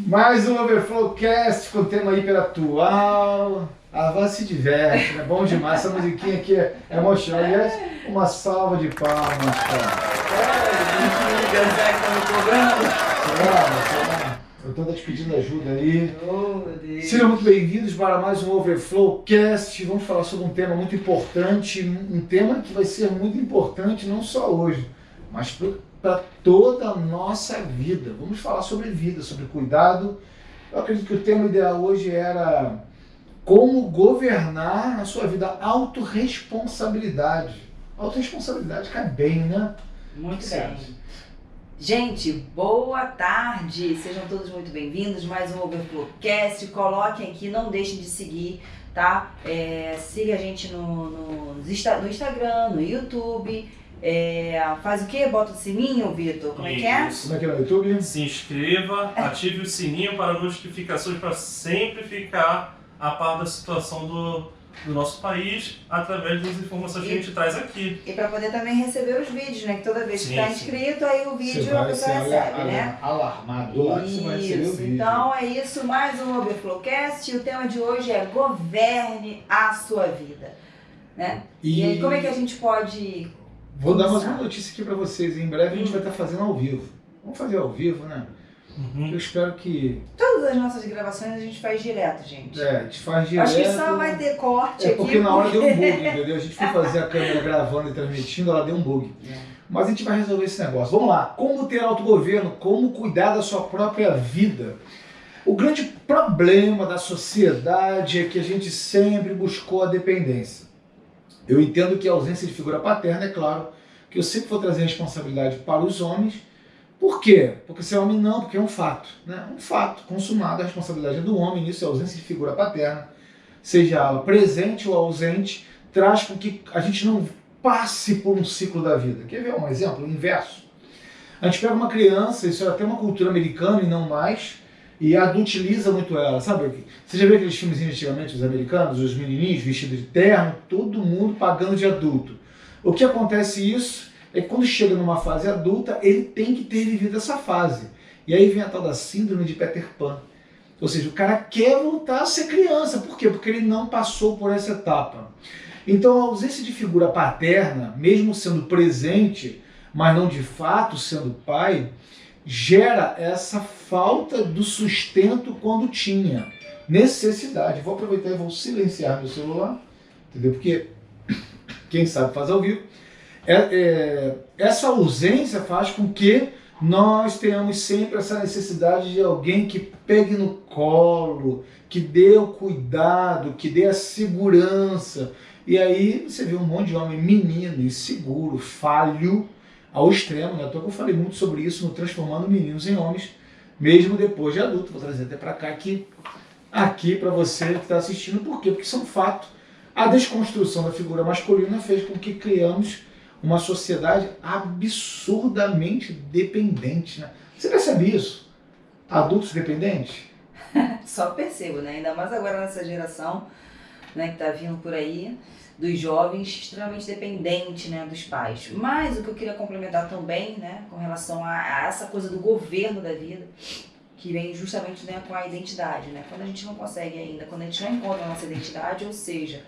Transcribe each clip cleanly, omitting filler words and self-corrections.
Mais um Overflowcast com tema hiperatual. A Van se diverte, é bom demais. Essa musiquinha aqui é emocionante. Aliás, uma salva de palmas, cara. Eu estou te pedindo ajuda aí. Sejam muito bem-vindos para mais um Overflowcast. Vamos falar sobre um tema muito importante, um tema que vai ser muito importante não só hoje, mas para toda a nossa vida. Vamos falar sobre vida, sobre cuidado. Eu acredito que o tema ideal hoje era como governar a sua vida, autorresponsabilidade. Autorresponsabilidade cai bem, né? Muito bem. Gente, boa tarde! Sejam todos muito bem-vindos, mais um Overflowcast. Coloquem aqui, não deixem de seguir, tá? Siga a gente no Instagram, no YouTube. Faz o quê? Bota o sininho, Vitor? Como é que é? Como é que é no YouTube? Se inscreva, ative o sininho para notificações para sempre ficar a par da situação do nosso país através das informações que a gente traz aqui. E para poder também receber os vídeos, né? Que toda vez que Sim, está sim. inscrito, aí o vídeo Você a vai pessoa ser recebe, né? alarmado lá que você vai receber o vídeo. Então é isso, mais um Overflowcast. O tema de hoje é governe a sua vida, né? E aí, como é que a gente pode... Vou dar mais uma notícia aqui para vocês. Em breve a gente vai estar fazendo ao vivo. Vamos fazer ao vivo, né? Eu espero que... Todas as nossas gravações a gente faz direto, gente. a gente faz direto. Acho que só vai ter corte aqui. Porque na hora deu um bug, entendeu? A gente foi fazer a câmera gravando e transmitindo, ela deu um bug. Mas a gente vai resolver esse negócio. Vamos lá. Como ter autogoverno? Como cuidar da sua própria vida? O grande problema da sociedade é que a gente sempre buscou a dependência. Eu entendo que a ausência de figura paterna, é claro, que eu sempre vou trazer responsabilidade para os homens. Por quê? Porque ser homem não, porque é um fato, né? Um fato consumado, a responsabilidade é do homem, nisso é a ausência de figura paterna, seja ela presente ou ausente, traz com que a gente não passe por um ciclo da vida. Quer ver um exemplo? O inverso. A gente pega uma criança, isso é até uma cultura americana e não mais, e adultiliza muito ela, sabe? Você já viu aqueles filmes antigamente, os americanos, os menininhos vestidos de terno, todo mundo pagando de adulto. O que acontece isso é que quando chega numa fase adulta, ele tem que ter vivido essa fase. E aí vem a tal da síndrome de Peter Pan. Ou seja, o cara quer voltar a ser criança. Por quê? Porque ele não passou por essa etapa. Então a ausência de figura paterna, mesmo sendo presente, mas não de fato sendo pai, gera essa falta do sustento quando tinha necessidade. Vou aproveitar e vou silenciar meu celular, entendeu? Porque quem sabe faz ao vivo. Essa ausência faz com que nós tenhamos sempre essa necessidade de alguém que pegue no colo, que dê o cuidado, que dê a segurança. E aí você vê um monte de homem menino, inseguro, falho, ao extremo, né? Eu falei muito sobre isso no Transformando Meninos em Homens, mesmo depois de adulto. Vou trazer até para cá aqui para você que está assistindo. Por quê? Porque isso é um fato. A desconstrução da figura masculina fez com que criamos uma sociedade absurdamente dependente, né? Você percebe isso? Adultos dependentes? Só percebo, né? Ainda mais agora nessa geração, né, que tá vindo por aí, dos jovens extremamente dependentes, né, dos pais. Mas o que eu queria complementar também, né, com relação a essa coisa do governo da vida, que vem justamente, né, com a identidade, né? Quando a gente não consegue ainda, quando a gente não encontra a nossa identidade, ou seja,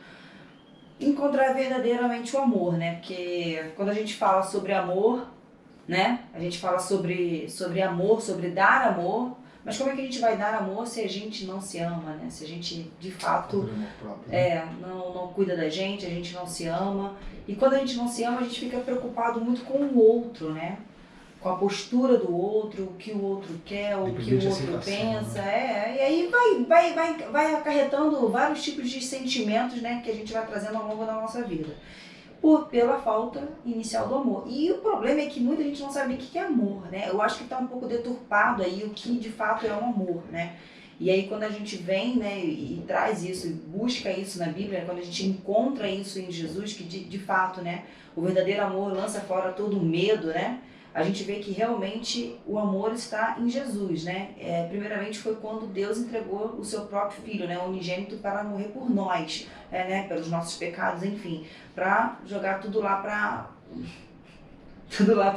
encontrar verdadeiramente o amor, né? Porque quando a gente fala sobre amor, né? A gente fala sobre amor, sobre dar amor, mas como é que a gente vai dar amor se a gente não se ama, né? Se a gente, de fato, não cuida da gente, a gente não se ama. E quando a gente não se ama, a gente fica preocupado muito com o outro, né? Com a postura do outro, o que o outro quer, o que o outro pensa, e aí vai acarretando vários tipos de sentimentos, né, que a gente vai trazendo ao longo da nossa vida, pela falta inicial do amor. E o problema é que muita gente não sabe o que é amor, né? Eu acho que está um pouco deturpado aí o que de fato é o amor, né? E aí quando a gente vem, né, e traz isso, e busca isso na Bíblia, quando a gente encontra isso em Jesus, que de fato, né, o verdadeiro amor lança fora todo o medo, né? A gente vê que realmente o amor está em Jesus, né? Primeiramente foi quando Deus entregou o seu próprio Filho, né, unigênito, para morrer por nós, né, pelos nossos pecados, enfim, para jogar tudo lá para tudo lá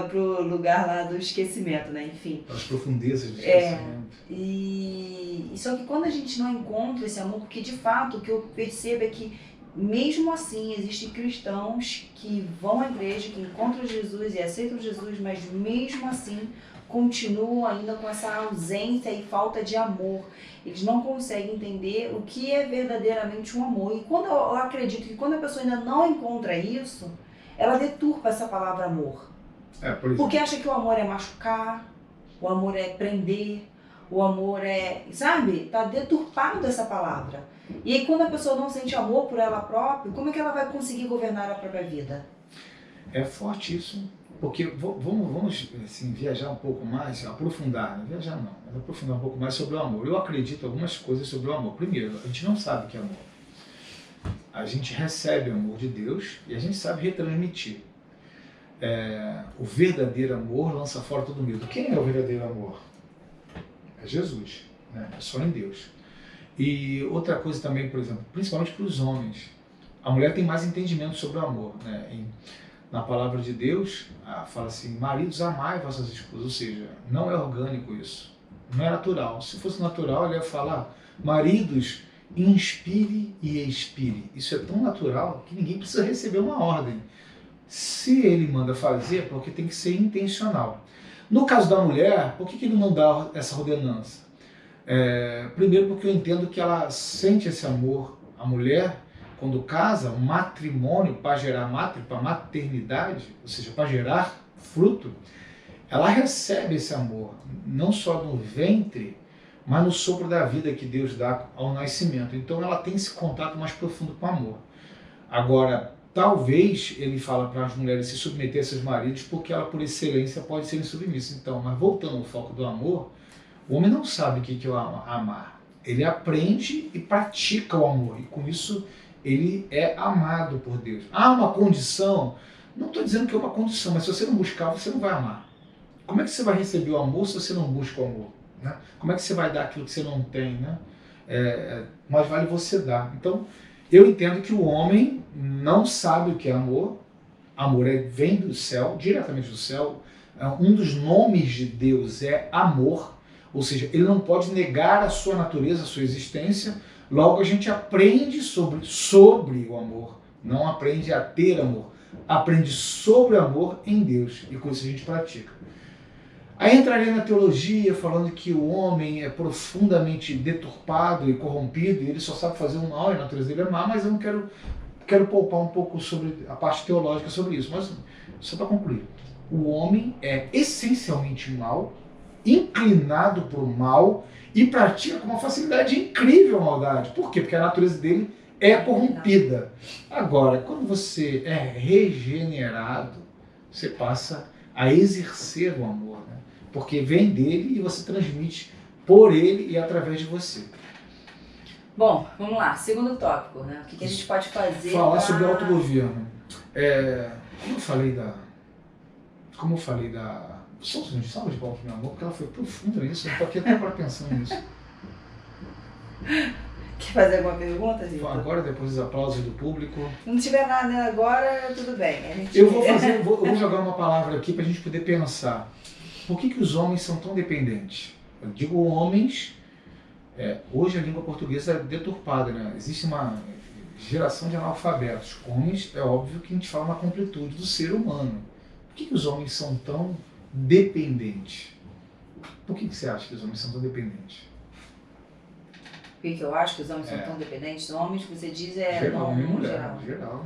pro lugar lá do esquecimento, né? Enfim. As profundezas do esquecimento. E só que quando a gente não encontra esse amor, porque de fato o que eu percebo é que mesmo assim existem cristãos que vão à igreja, que encontram Jesus e aceitam Jesus, mas mesmo assim continuam ainda com essa ausência e falta de amor. Eles não conseguem entender o que é verdadeiramente um amor. E quando eu acredito que quando a pessoa ainda não encontra isso, ela deturpa essa palavra amor. Por exemplo. Porque acha que o amor é machucar, o amor é prender, o amor é, sabe? Tá deturpado essa palavra. E aí quando a pessoa não sente amor por ela própria, como é que ela vai conseguir governar a própria vida? É forte isso, porque vamos assim, viajar um pouco mais, aprofundar, não viajar não, mas aprofundar um pouco mais sobre o amor. Eu acredito em algumas coisas sobre o amor. Primeiro, a gente não sabe o que é amor. A gente recebe o amor de Deus e a gente sabe retransmitir. O verdadeiro amor lança fora todo medo. Quem é o verdadeiro amor? É Jesus, né? É só em Deus. E outra coisa também, por exemplo, principalmente para os homens, a mulher tem mais entendimento sobre o amor, né? Na palavra de Deus, fala assim, maridos, amai vossas esposas, ou seja, não é orgânico isso, não é natural. Se fosse natural, ele ia falar, maridos, inspire e expire. Isso é tão natural que ninguém precisa receber uma ordem. Se ele manda fazer, é porque tem que ser intencional. No caso da mulher, por que ele não dá essa ordenança? Primeiro porque eu entendo que ela sente esse amor. A mulher, quando casa, o matrimônio, para gerar para maternidade, ou seja, para gerar fruto, ela recebe esse amor, não só no ventre, mas no sopro da vida que Deus dá ao nascimento. Então ela tem esse contato mais profundo com o amor. Agora, talvez ele fala para as mulheres se submeter a seus maridos, porque ela, por excelência, pode ser insubmissa. Então, mas voltando ao foco do amor, o homem não sabe o que é amar. Ele aprende e pratica o amor, e com isso ele é amado por Deus. Há uma condição, não estou dizendo que é uma condição, mas se você não buscar, você não vai amar. Como é que você vai receber o amor se você não busca o amor? Né? Como é que você vai dar aquilo que você não tem? Né? Mas vale você dar. Então, eu entendo que o homem não sabe o que é amor. Amor vem do céu, diretamente do céu. Um dos nomes de Deus é amor. Ou seja, ele não pode negar a sua natureza, a sua existência. Logo, a gente aprende sobre o amor. Não aprende a ter amor. Aprende sobre o amor em Deus. E com isso a gente pratica. Aí entraria na teologia falando que o homem é profundamente deturpado e corrompido e ele só sabe fazer o mal e a natureza dele é má, mas eu não quero poupar um pouco sobre a parte teológica sobre isso. Mas só para concluir, o homem é essencialmente mau, inclinado para o mal e pratica com uma facilidade incrível a maldade. Por quê? Porque a natureza dele é corrompida. Agora, quando você é regenerado, você passa a exercer o amor, né? Porque vem dele e você transmite por ele e através de você. Bom, vamos lá. Segundo tópico, né? O que a gente pode fazer? Falar sobre o autogoverno. Como eu falei da... Só um segundo, salva de palmas pro meu amor, porque ela foi profunda nisso. Eu estou aqui até agora pensando nisso. Quer fazer alguma pergunta, Vitor? Agora, depois dos aplausos do público. Se não tiver nada agora, tudo bem. Eu vou jogar uma palavra aqui para a gente poder pensar. Por que os homens são tão dependentes? Eu digo homens, hoje a língua portuguesa é deturpada, né? Existe uma geração de analfabetos. Homens, é óbvio que a gente fala na completude do ser humano. Por que os homens são tão dependentes? Por que você acha que os homens são tão dependentes? Por que eu acho que os homens são tão dependentes? Homens, que você diz, geral, no geral.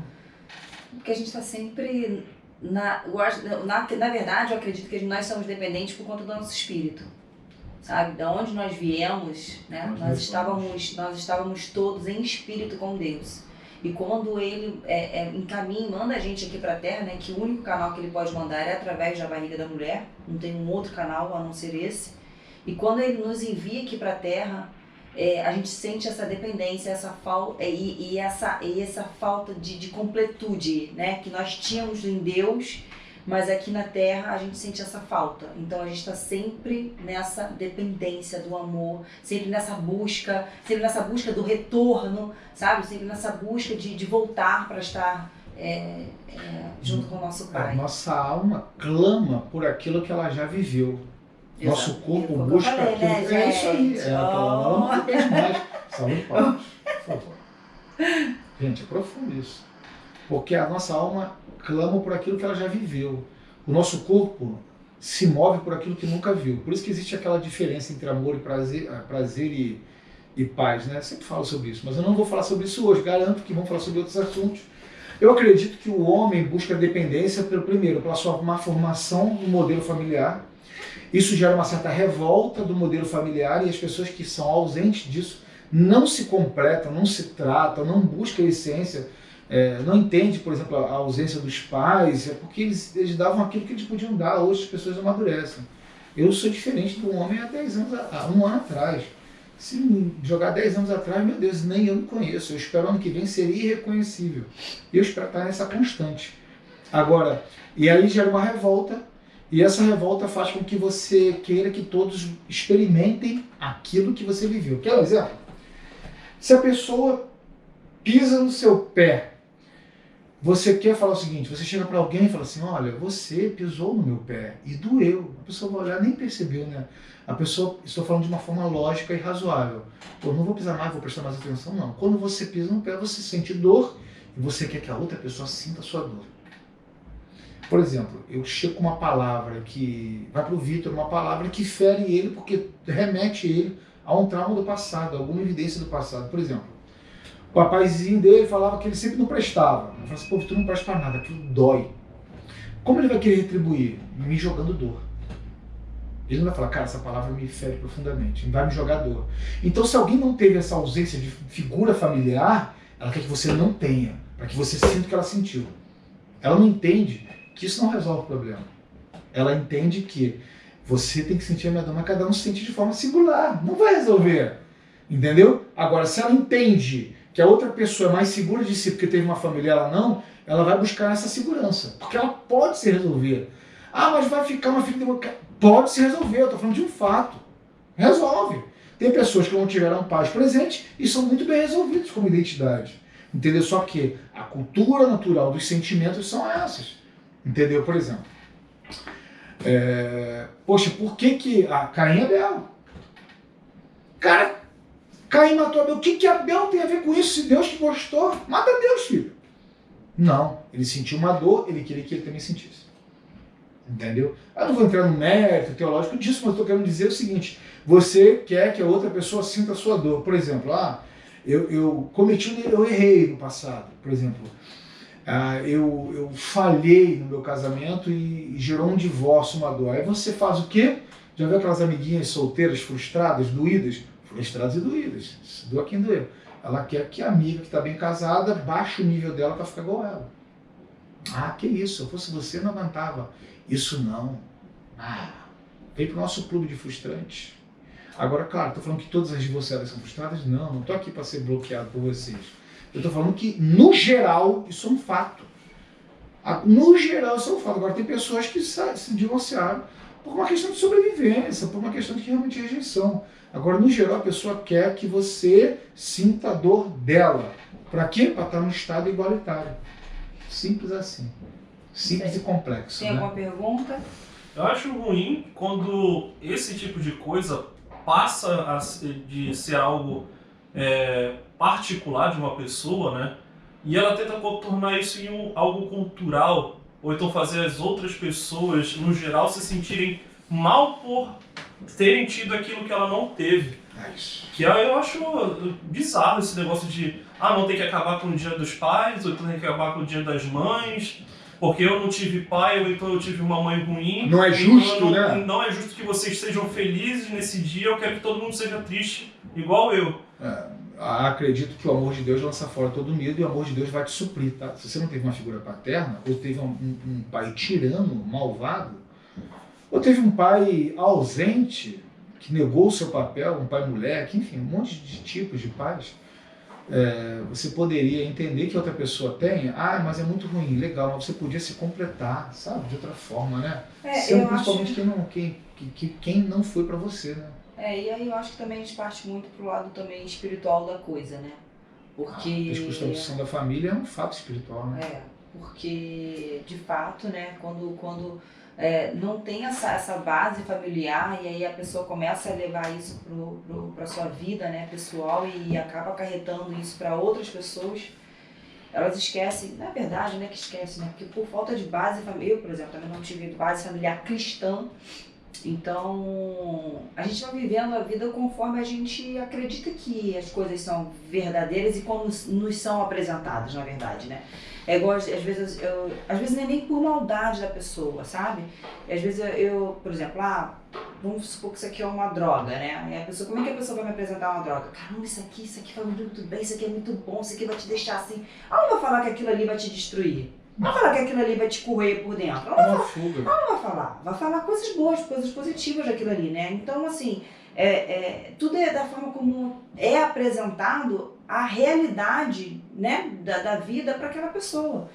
Porque a gente está sempre... Na verdade, eu acredito que nós somos dependentes por conta do nosso espírito. Sabe? Da onde nós viemos, né? Nós estávamos todos em espírito com Deus. E quando ele encaminha e manda a gente aqui para a Terra, né? Que o único canal que ele pode mandar é através da barriga da mulher. Não tem um outro canal a não ser esse. E quando ele nos envia aqui para a Terra, a gente sente essa dependência, essa falta e essa falta de completude, né? Que nós tínhamos em Deus, mas aqui na Terra a gente sente essa falta. Então a gente está sempre nessa dependência do amor, sempre nessa busca do retorno, sabe? Sempre nessa busca de voltar para estar junto com o nosso pai. A nossa alma clama por aquilo que ela já viveu. Nosso corpo Foi o que eu busca falei, aquilo. né, É isso aí. gente? Ela não repete mais. Saúde, palmas, por favor. Gente, é profundo isso. Porque a nossa alma clama por aquilo que ela já viveu. O nosso corpo se move por aquilo que nunca viu. Por isso que existe aquela diferença entre amor e prazer e paz, né? Eu sempre falo sobre isso, mas eu não vou falar sobre isso hoje. Garanto que vamos falar sobre outros assuntos. Eu acredito que o homem busca dependência, primeiro, pela sua má formação no modelo familiar. Isso gera uma certa revolta do modelo familiar e as pessoas que são ausentes disso não se completam, não se tratam, não buscam a essência, não entendem, por exemplo, a ausência dos pais, é porque eles davam aquilo que eles podiam dar, hoje as pessoas amadurecem. Eu sou diferente do homem há 10 anos, há um ano atrás. Se me jogar 10 anos atrás, meu Deus, nem eu me conheço. Eu espero ano que vem ser irreconhecível. E eu espero estar nessa constante. Agora, e aí gera uma revolta, e essa revolta faz com que você queira que todos experimentem aquilo que você viveu. Quer um exemplo? Se a pessoa pisa no seu pé, você quer falar o seguinte, você chega para alguém e fala assim, olha, você pisou no meu pé e doeu. A pessoa vai olhar, nem percebeu, né? A pessoa, estou falando de uma forma lógica e razoável. Pô, não vou pisar mais, vou prestar mais atenção, não. Quando você pisa no pé, você sente dor e você quer que a outra pessoa sinta a sua dor. Por exemplo, eu chego com uma palavra que vai para o Vitor, uma palavra que fere ele porque remete ele a um trauma do passado, a alguma evidência do passado. Por exemplo, o papaizinho dele falava que ele sempre não prestava. Eu falei assim, pô, Vitor não presta para nada, aquilo dói. Como ele vai querer retribuir? Me jogando dor. Ele não vai falar, cara, essa palavra me fere profundamente, ele vai me jogar dor. Então, se alguém não teve essa ausência de figura familiar, ela quer que você não tenha, para que você sinta o que ela sentiu. Ela não entende que isso não resolve o problema. Ela entende que você tem que sentir a minha dor, mas cada um sente de forma singular, não vai resolver. Entendeu? Agora, se ela entende que a outra pessoa é mais segura de si porque teve uma família, ela não, ela vai buscar essa segurança, porque ela pode se resolver. Ah, mas vai ficar uma filha de... Pode se resolver, eu estou falando de um fato. Resolve. Tem pessoas que não tiveram pais presentes e são muito bem resolvidos como identidade. Entendeu? Só que a cultura natural dos sentimentos são essas. Entendeu? Por exemplo, poxa, por que a Caim e Abel? Cara, Caim matou Abel. O que Abel tem a ver com isso? Se Deus que gostou, mata Deus, filho. Não, ele sentiu uma dor, ele queria que ele também sentisse. Entendeu? Eu não vou entrar no mérito teológico disso, mas eu estou querendo dizer o seguinte, você quer que a outra pessoa sinta a sua dor. Por exemplo, eu errei no passado, por exemplo, eu falhei no meu casamento e gerou um divórcio, uma dor. Aí você faz o quê? Já viu aquelas amiguinhas solteiras, frustradas, doídas? Frustradas e doídas. Doa quem doeu. Ela quer que a amiga que está bem casada baixe o nível dela para ficar igual ela. Ah, que isso, se eu fosse você não aguentava. Isso não. Vem para o nosso clube de frustrantes. Agora, claro, estou falando que todas as divorciadas são frustradas? Não estou aqui para ser bloqueado por vocês. Eu estou falando que, no geral, isso é um fato. No geral, isso é um fato. Agora, tem pessoas que se divorciaram por uma questão de sobrevivência, por uma questão de realmente rejeição. Agora, no geral, a pessoa quer que você sinta a dor dela. Para quê? Para estar num estado igualitário. Simples assim. Simples e complexo. Tem alguma pergunta? Eu acho ruim quando esse tipo de coisa passa de ser algo particular de uma pessoa, né? E ela tenta contornar isso em algo cultural, ou então fazer as outras pessoas, no geral, se sentirem mal por terem tido aquilo que ela não teve. Que eu acho bizarro esse negócio de não tem que acabar com o dia dos pais, ou então tem que acabar com o dia das mães, porque eu não tive pai, ou então eu tive uma mãe ruim. Não é justo, né? Não é justo que vocês sejam felizes nesse dia, eu quero que todo mundo seja triste, igual eu. Acredito que o amor de Deus lança fora todo medo e o amor de Deus vai te suprir, tá? Se você não teve uma figura paterna, ou teve um pai tirano, malvado, ou teve um pai ausente, que negou o seu papel, um pai moleque, enfim, um monte de tipos de pais, você poderia entender que outra pessoa tem, mas é muito ruim, legal, mas você podia se completar, sabe, de outra forma, né? Sendo principalmente quem não foi para você, né? E aí eu acho que também a gente parte muito pro lado também espiritual da coisa, né? Porque... A desconstrução da família é um fato espiritual, né? porque de fato, né, quando não tem essa base familiar e aí a pessoa começa a levar isso para a sua vida, né, pessoal, e acaba acarretando isso para outras pessoas, elas esquecem, na verdade, né, que esquecem, né, porque por falta de base familiar, eu, por exemplo, também não tive base familiar cristã, então a gente vai vivendo a vida conforme a gente acredita que as coisas são verdadeiras e como nos são apresentadas, na verdade, né. É igual, às vezes não é nem por maldade da pessoa, sabe? E às vezes por exemplo, vamos supor que isso aqui é uma droga, né? E a pessoa, como é que a pessoa vai me apresentar uma droga? Caramba, isso aqui vai muito bem, isso aqui é muito bom, isso aqui vai te deixar assim. Ela não vai falar que aquilo ali vai te destruir. Não vai falar que aquilo ali vai te corroer por dentro. Ela não vai falar coisas boas, coisas positivas daquilo ali, né? Então, assim, tudo é da forma como é apresentado a realidade, né, da vida para aquela pessoa.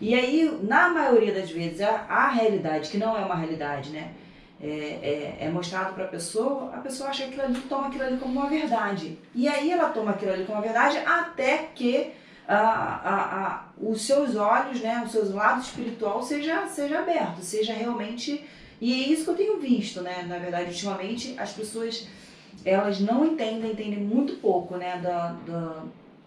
E aí, na maioria das vezes, a realidade, que não é uma realidade, né, é mostrado para a pessoa acha aquilo ali, toma aquilo ali como uma verdade. E aí ela toma aquilo ali como uma verdade até que os seus olhos, né, o seu lado espiritual seja aberto, seja realmente... E é isso que eu tenho visto, né, na verdade, ultimamente, as pessoas... elas não entendem muito pouco, né,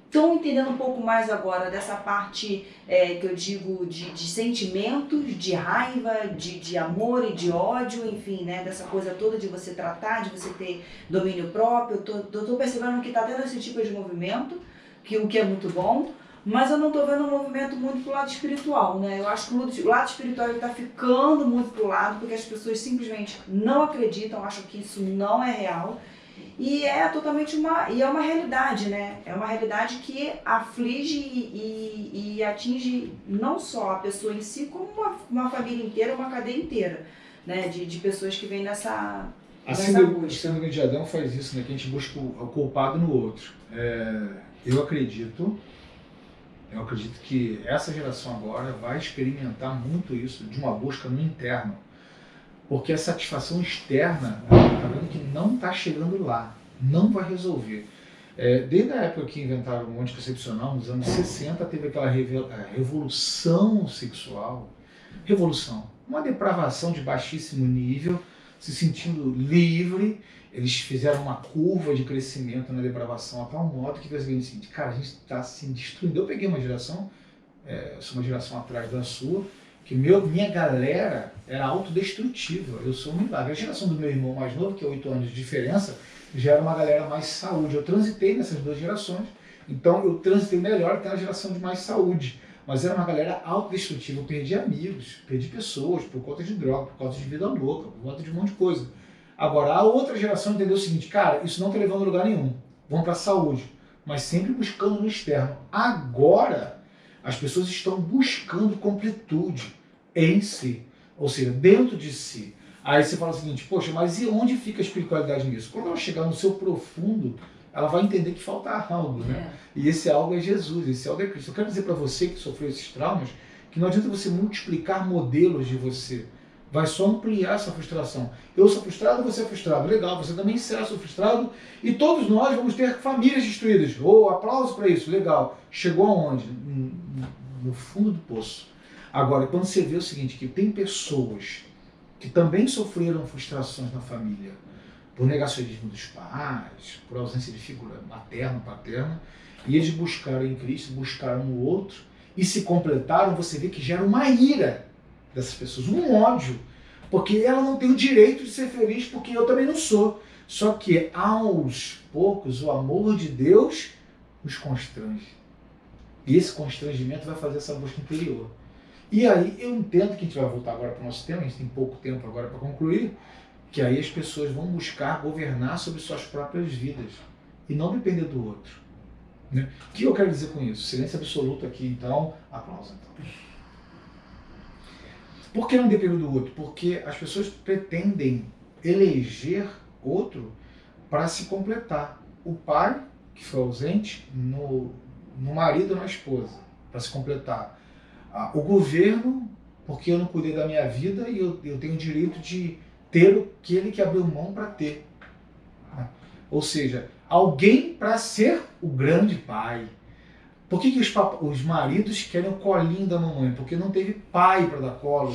estão entendendo um pouco mais agora dessa parte que eu digo de sentimentos, de raiva, de amor e de ódio, enfim, né, dessa coisa toda de você tratar, de você ter domínio próprio. Eu tô percebendo que está tendo esse tipo de movimento, o que é muito bom, mas eu não estou vendo um movimento muito pro lado espiritual, né? Eu acho que o lado espiritual está ficando muito pro lado, porque as pessoas simplesmente não acreditam, acham que isso não é real. E é totalmente uma realidade, né? É uma realidade que aflige e atinge não só a pessoa em si, como uma família inteira, uma cadeia inteira, né? De pessoas que vêm nessa busca. A síndrome de Adão faz isso, né? Que a gente busca o culpado no outro. Eu acredito que essa geração agora vai experimentar muito isso, de uma busca no interno. Porque a satisfação externa, está vendo que não está chegando lá, não vai resolver. Desde a época que inventaram o anticoncepcional, nos anos 60, teve aquela revolução sexual. Revolução. Uma depravação de baixíssimo nível, se sentindo livre. Eles fizeram uma curva de crescimento na depravação a tal modo que fez o seguinte, cara, a gente está se destruindo. Eu peguei uma geração, sou uma geração atrás da sua, que minha galera era autodestrutiva, eu sou um milagre. A geração do meu irmão mais novo, que é 8 anos de diferença, já era uma galera mais saúde. Eu transitei nessas duas gerações, então eu transitei melhor até a geração de mais saúde. Mas era uma galera autodestrutiva, eu perdi amigos, perdi pessoas por conta de droga, por conta de vida louca, por conta de um monte de coisa. Agora, a outra geração entendeu o seguinte, cara, isso não está levando a lugar nenhum, vamos para a saúde, mas sempre buscando no externo. Agora, as pessoas estão buscando completude em si, ou seja, dentro de si. Aí você fala o seguinte, poxa, mas e onde fica a espiritualidade nisso? Quando ela chegar no seu profundo, ela vai entender que falta algo, né? E esse algo é Jesus, esse algo é Cristo. Eu quero dizer para você que sofreu esses traumas, que não adianta você multiplicar modelos de você, vai só ampliar essa frustração. Eu sou frustrado, você é frustrado, legal, você também será frustrado, e todos nós vamos ter famílias destruídas. Aplauso para isso, legal. Chegou aonde? No fundo do poço. Agora, quando você vê o seguinte, que tem pessoas que também sofreram frustrações na família, por negacionismo dos pais, por ausência de figura materna, paterna, e eles buscaram em Cristo, buscaram no outro, e se completaram, você vê que gera uma ira dessas pessoas, um ódio, porque ela não tem o direito de ser feliz, porque eu também não sou. Só que, aos poucos, o amor de Deus nos constrange. E esse constrangimento vai fazer essa busca interior. E aí eu entendo que a gente vai voltar agora para o nosso tema, a gente tem pouco tempo agora para concluir, que aí as pessoas vão buscar governar sobre suas próprias vidas e não depender do outro. Né? O que eu quero dizer com isso? Silêncio absoluto aqui, então, aplauso então. Por que não depender do outro? Porque as pessoas pretendem eleger outro para se completar. O pai, que foi ausente, no marido ou na esposa, para se completar. O governo, porque eu não cuidei da minha vida e eu tenho o direito de ter aquele que abriu mão para ter. Ou seja, alguém para ser o grande pai, Por que os maridos querem o colinho da mamãe? Porque não teve pai para dar colo.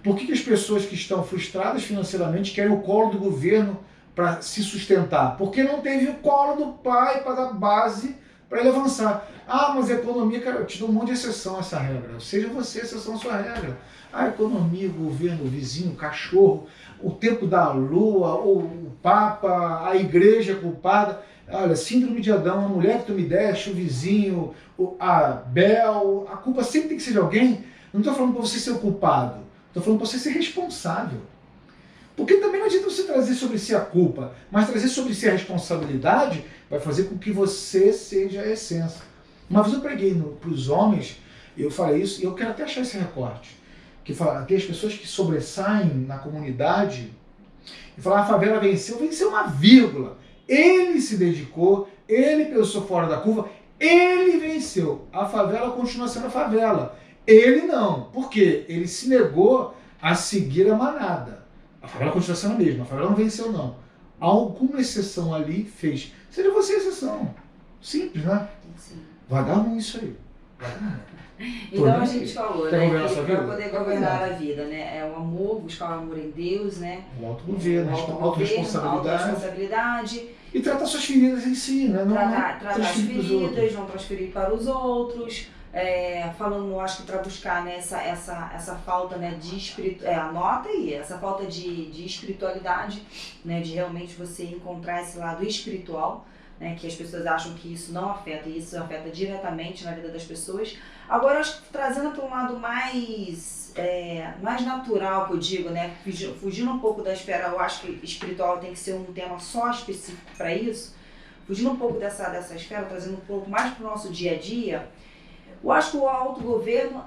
Por que as pessoas que estão frustradas financeiramente querem o colo do governo para se sustentar? Porque não teve o colo do pai para dar base para ele avançar. Ah, mas a economia, cara, eu te dou um monte de exceção a essa regra. Seja você a exceção à sua regra. A economia, o governo, o vizinho, o cachorro, o tempo da lua, o papa, a igreja culpada. Olha, síndrome de Adão, a mulher que tu me deste, o vizinho, a Bel, a culpa sempre tem que ser de alguém. Não estou falando para você ser o culpado, estou falando para você ser responsável. Porque também não adianta você trazer sobre si a culpa, mas trazer sobre si a responsabilidade vai fazer com que você seja a essência. Uma vez eu preguei para os homens, eu falei isso, e eu quero até achar esse recorte, que fala, tem as pessoas que sobressaem na comunidade e falam, a favela venceu uma vírgula. Ele se dedicou, ele pensou fora da curva, ele venceu. A favela continua sendo a favela. Ele não. Por quê? Ele se negou a seguir a manada. A favela continua sendo a mesma. A favela não venceu, não. Alguma exceção ali fez. Seja você a exceção. Simples, né? Sim. Vai dar ruim isso aí. Vai dar ruim. Então a gente falou, Quer né, governar a sua que para vida? poder governar a vida, né, é o amor, buscar o amor em Deus, né, O autogoverno, a autorresponsabilidade. autorresponsabilidade, E tratar suas feridas em si, né? Não tratar as transferir pros outros. feridas, não transferir para os outros, falando, acho que para buscar, né, essa falta, né, de anota aí, essa falta de espiritualidade, né, de realmente você encontrar esse lado espiritual, né, que as pessoas acham que isso não afeta, e isso afeta diretamente na vida das pessoas. Agora, acho que trazendo para um lado mais natural, que eu digo, né, fugindo um pouco da esfera, eu acho que espiritual tem que ser um tema só específico para isso, fugindo um pouco dessa esfera, trazendo um pouco mais para o nosso dia a dia, eu acho que o autogoverno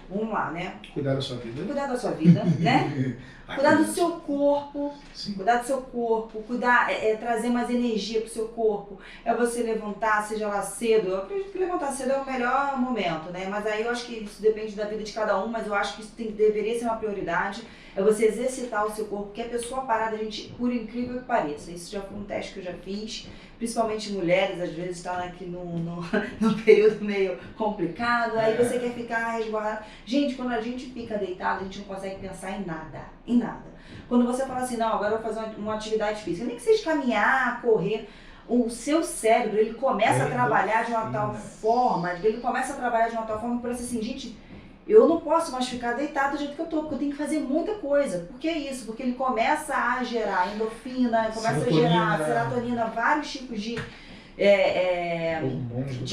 vamos lá, né? Cuidar da sua vida. Cuidar da sua vida, né? Cuidar do seu corpo, Sim. cuidar do seu corpo, cuidar, trazer mais energia pro seu corpo, é você levantar, seja lá cedo, eu acredito que levantar cedo é o melhor momento, né, mas aí eu acho que isso depende da vida de cada um, mas eu acho que isso deveria ser uma prioridade, é você exercitar o seu corpo, porque a pessoa parada, a gente, por incrível que pareça, isso já foi um teste que eu já fiz, principalmente mulheres, às vezes estão aqui num período meio complicado, aí você quer ficar resguardado. Gente, quando a gente fica deitado, a gente não consegue pensar em nada. Quando você fala assim, não, agora eu vou fazer uma atividade física, nem que seja caminhar, correr, o seu cérebro, ele começa a trabalhar de uma tal forma, que parece assim, gente, eu não posso mais ficar deitado do jeito que eu tô, porque eu tenho que fazer muita coisa. Por que isso? Porque ele começa a gerar endorfina, começa a gerar serotonina, vários tipos de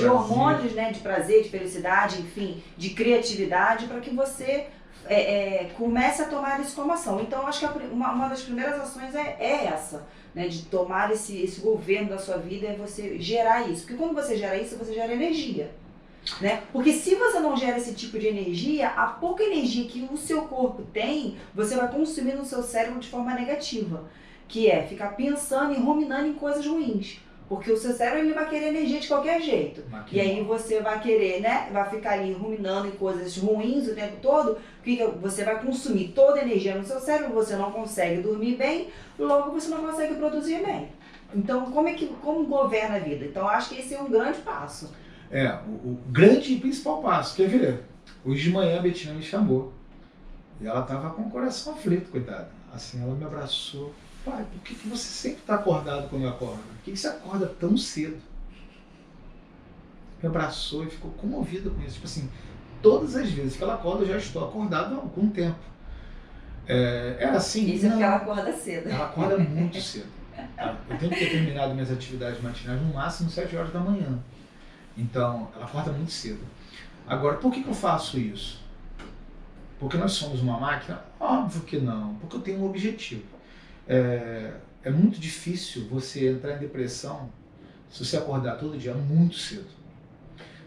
hormônios, né, de prazer, de felicidade, enfim, de criatividade, para que você comece a tomar isso como ação. Então, eu acho que uma das primeiras ações é essa, né, de tomar esse governo da sua vida, é você gerar isso. Porque quando você gera isso, você gera energia. Né? Porque se você não gera esse tipo de energia, a pouca energia que o seu corpo tem, você vai consumir no seu cérebro de forma negativa, que é ficar pensando e ruminando em coisas ruins. Porque o seu cérebro ele vai querer energia de qualquer jeito. E aí você vai querer, né? Vai ficar ali ruminando em coisas ruins o tempo todo, porque você vai consumir toda a energia no seu cérebro, você não consegue dormir bem, logo você não consegue produzir bem. Então, como governa a vida? Então, acho que esse é um grande passo. O grande e principal passo, quer ver? Hoje de manhã a Betina me chamou. E ela estava com o coração aflito, coitada. Assim, ela me abraçou. Pai, por que você sempre está acordado quando eu acordo? Por que você acorda tão cedo? Me abraçou e ficou comovida com isso. Tipo assim, todas as vezes que ela acorda, eu já estou acordado há algum tempo. Era assim. Isso é porque ela acorda cedo. Ela acorda muito cedo. Eu tenho que ter terminado minhas atividades matinais no máximo 7 horas da manhã. Então, ela acorda muito cedo. Agora, por que eu faço isso? Porque nós somos uma máquina? Óbvio que não. Porque eu tenho um objetivo. É muito difícil você entrar em depressão se você acordar todo dia muito cedo.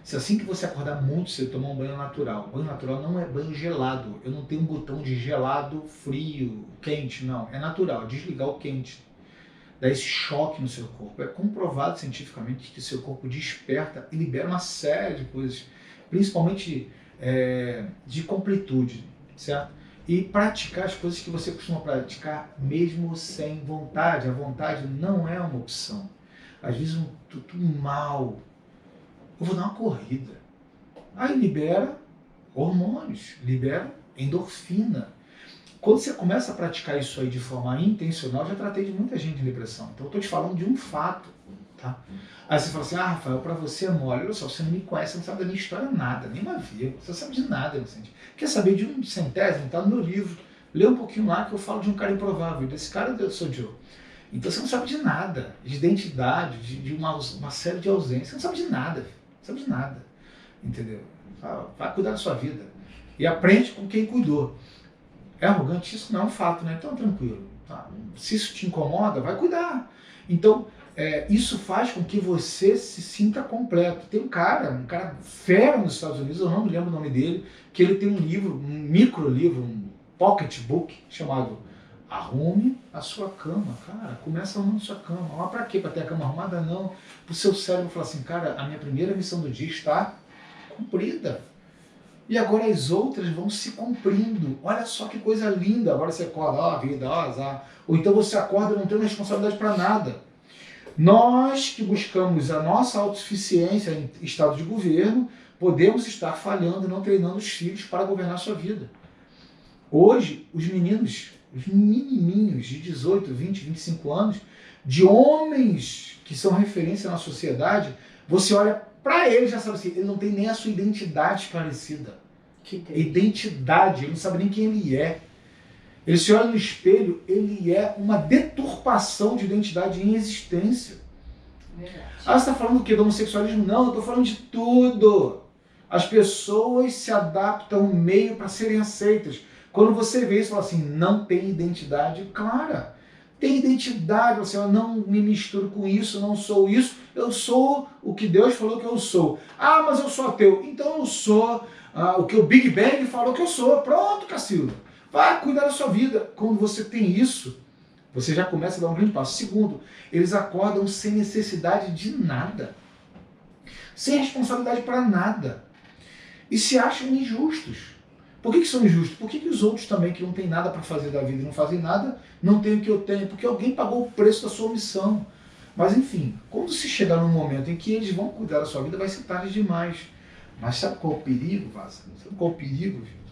Se assim que você acordar muito cedo, tomar um banho natural. Banho natural não é banho gelado. Eu não tenho um botão de gelado, frio, quente, não. É natural, desligar o quente. Dá esse choque no seu corpo. É comprovado cientificamente que seu corpo desperta e libera uma série de coisas, principalmente de completude, certo? E praticar as coisas que você costuma praticar mesmo sem vontade. A vontade não é uma opção. Às vezes eu tô mal, eu vou dar uma corrida. Aí libera hormônios, libera endorfina. Quando você começa a praticar isso aí de forma intencional, eu já tratei de muita gente em depressão. Então eu estou te falando de um fato. Tá? Aí você fala assim, Rafael, para você é mole. Olha só, você não me conhece, você não sabe da minha história nada, nem uma vírgula. Você não sabe de nada, Vicente. Quer saber de um centésimo? Está no meu livro. Lê um pouquinho lá que eu falo de um cara improvável. Desse cara eu sou Joe. Então você não sabe de nada, de identidade, de uma série de ausências. Você não sabe de nada, não sabe de nada. Entendeu? Vai cuidar da sua vida. E aprende com quem cuidou. É arrogante? Isso não é um fato, né? Então tranquilo. Tá? Se isso te incomoda, vai cuidar. Então, isso faz com que você se sinta completo. Tem um cara fera nos Estados Unidos, eu não me lembro o nome dele, que ele tem um livro, um micro-livro, um pocketbook, chamado Arrume a Sua Cama. Cara, começa arrumando a sua cama. Mas pra quê? Pra ter a cama arrumada? Não. Pro seu cérebro falar assim, cara, a minha primeira missão do dia está cumprida. E agora as outras vão se cumprindo. Olha só que coisa linda. Agora você acorda, ó, vida, ó, azar. Ou então você acorda não tendo responsabilidade para nada. Nós que buscamos a nossa autossuficiência em estado de governo, podemos estar falhando e não treinando os filhos para governar a sua vida. Hoje, os meninos, os menininhos de 18, 20, 25 anos, de homens que são referência na sociedade, você olha para ele, já sabe assim, ele não tem nem a sua identidade esclarecida. Identidade, ele não sabe nem quem ele é. Ele se olha no espelho, ele é uma deturpação de identidade em existência. Verdade. Ah, você está falando do quê? Do homossexualismo? Não, eu estou falando de tudo. As pessoas se adaptam ao meio para serem aceitas. Quando você vê isso, fala assim, não tem identidade clara. Tem identidade, você fala, não me misturo com isso, não sou isso, eu sou o que Deus falou que eu sou. Ah, mas eu sou ateu. Então eu sou o que o Big Bang falou que eu sou. Pronto, Cacilda. Vai cuidar da sua vida. Quando você tem isso, você já começa a dar um grande passo. Segundo, eles acordam sem necessidade de nada. Sem responsabilidade para nada. E se acham injustos. Por que são injustos? Por que os outros também, que não têm nada para fazer da vida e não fazem nada, não têm o que eu tenho? Porque alguém pagou o preço da sua omissão. Mas enfim, quando se chegar num momento em que eles vão cuidar da sua vida, vai ser tarde demais. Mas sabe qual é o perigo, Vaza? Sabe qual é o perigo, Vitor?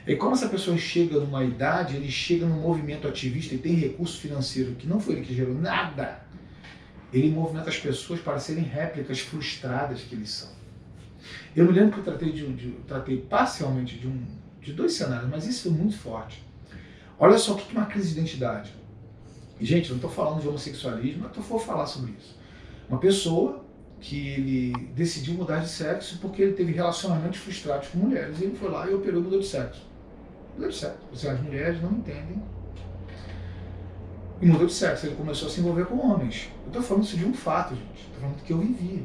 E quando essa pessoa chega numa idade, ele chega num movimento ativista e tem recurso financeiro, que não foi ele que gerou nada, ele movimenta as pessoas para serem réplicas frustradas que eles são. Eu me lembro que eu tratei parcialmente de dois cenários, mas isso foi muito forte. Olha só o que é uma crise de identidade. E, gente, eu não estou falando de homossexualismo, mas vou falar sobre isso. Uma pessoa que ele decidiu mudar de sexo porque ele teve relacionamentos frustrados com mulheres. E ele foi lá e operou e mudou de sexo. Mudou de sexo. Ou seja, as mulheres não entendem. E mudou de sexo. Ele começou a se envolver com homens. Eu estou falando isso de um fato, gente. Estou falando do que eu vivi.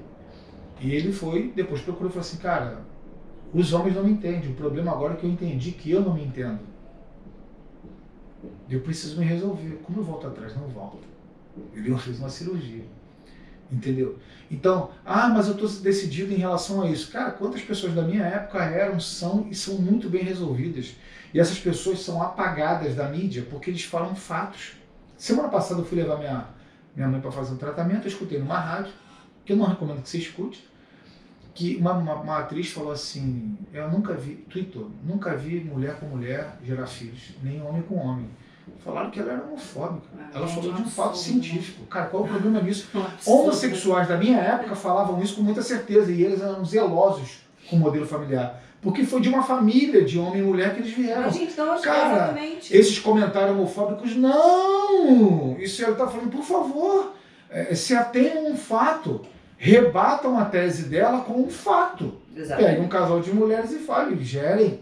E ele foi, depois procurou e falou assim, cara, os homens não me entendem. O problema agora é que eu entendi que eu não me entendo. Eu preciso me resolver. Como eu volto atrás? Não volto. Ele fez uma cirurgia. Entendeu? Então, mas eu estou decidido em relação a isso. Cara, quantas pessoas da minha época são e são muito bem resolvidas. E essas pessoas são apagadas da mídia porque eles falam fatos. Semana passada eu fui levar minha mãe para fazer um tratamento, eu escutei numa rádio, que eu não recomendo que você escute, que uma atriz falou assim, eu nunca vi, tweetou, nunca vi mulher com mulher gerar filhos, nem homem com homem. Falaram que ela era homofóbica. Ela falou de um fato científico. Cara, qual é o problema nisso? Homossexuais da minha época falavam isso com muita certeza e eles eram zelosos com o modelo familiar. Porque foi de uma família de homem e mulher que eles vieram. Mas, gente, então, cara, exatamente. Esses comentários homofóbicos, não! Isso ele está falando, por favor, se atenham a um fato. Rebatam a tese dela com um fato. Peguem um casal de mulheres e falem, gerem.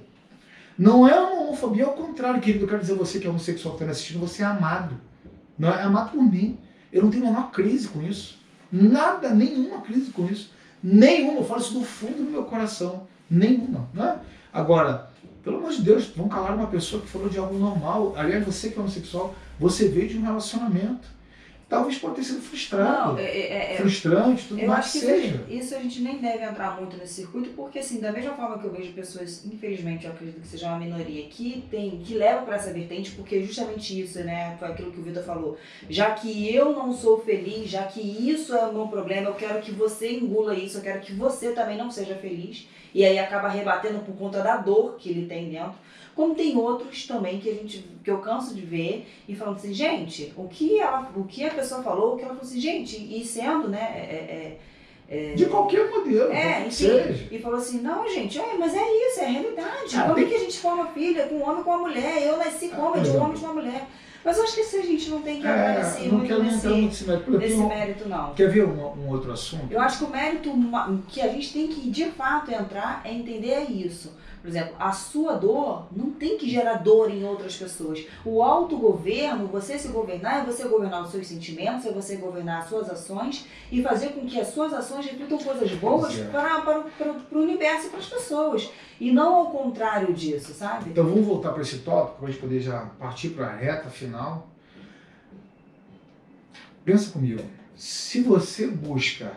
Não é uma homofobia, ao contrário, querido. Eu quero dizer a você que é homossexual que está me assistindo, você é amado. Não é amado por mim. Eu não tenho a menor crise com isso. Nada, nenhuma crise com isso. Nenhuma, eu falo isso do fundo do meu coração. Nenhuma. Né? Agora, pelo amor de Deus, vão calar uma pessoa que falou de algo normal. Aliás, você que é homossexual, você veio de um relacionamento. talvez pode ter sido frustrado. Não, frustrante, tudo eu mais acho que seja. isso a gente nem deve entrar muito nesse circuito, porque assim, da mesma forma que eu vejo pessoas, infelizmente eu acredito que seja uma minoria, que leva para essa vertente, porque justamente isso, né, foi aquilo que o Vitor falou, já que eu não sou feliz, já que isso é o meu problema, eu quero que você engula isso, eu quero que você também não seja feliz, e aí acaba rebatendo por conta da dor que ele tem dentro. Como tem outros também que eu canso de ver e falando assim, gente, o que a pessoa falou, o que ela falou assim, gente, e sendo, né, De qualquer modelo, qualquer que enfim, seja. e falou assim, não, gente, mas é isso, é a realidade. Como tem- é que a gente forma filha com um homem e com uma mulher? Eu nasci com homem, de um homem e de uma mulher. Mas eu acho que a gente não tem que entrar não quero nem entrar muito nesse mérito. nesse mérito, não. Quer ver um outro assunto? Eu acho que o mérito que a gente tem que, de fato, entrar é entender isso. Por exemplo, a sua dor não tem que gerar dor em outras pessoas. O autogoverno, você se governar, é você governar os seus sentimentos, é você governar as suas ações e fazer com que as suas ações reflitam coisas boas para o universo e para as pessoas. E não ao contrário disso, sabe? Então vamos voltar para esse tópico, para a gente poder já partir para a reta final. Pensa comigo, se você busca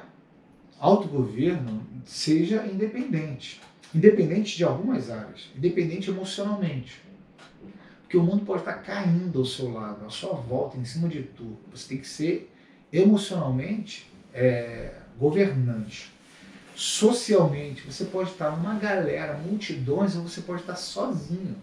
autogoverno, seja independente. Independente de algumas áreas, independente emocionalmente. Porque o mundo pode estar caindo ao seu lado, à sua volta, em cima de tudo. Você tem que ser emocionalmente governante. Socialmente, você pode estar numa galera, multidões, ou você pode estar sozinho.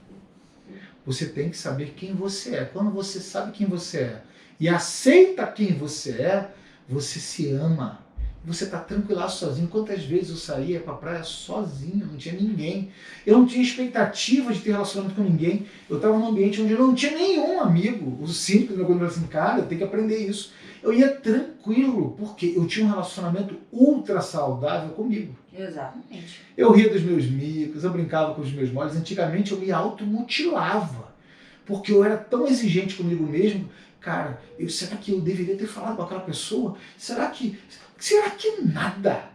Você tem que saber quem você é. Quando você sabe quem você é e aceita quem você é, você se ama. Você está tranquilaço sozinho. Quantas vezes eu saía para a praia sozinho, não tinha ninguém. Eu não tinha expectativa de ter relacionamento com ninguém. Eu estava num ambiente onde eu não tinha nenhum amigo. O simples, meu colega assim, cara, eu tenho que aprender isso. Eu ia tranquilo, porque eu tinha um relacionamento ultra saudável comigo. Exatamente. Eu ria dos meus micos, eu brincava com os meus moles. Antigamente eu me automutilava, porque eu era tão exigente comigo mesmo. Cara, será que eu deveria ter falado com aquela pessoa? Será que nada?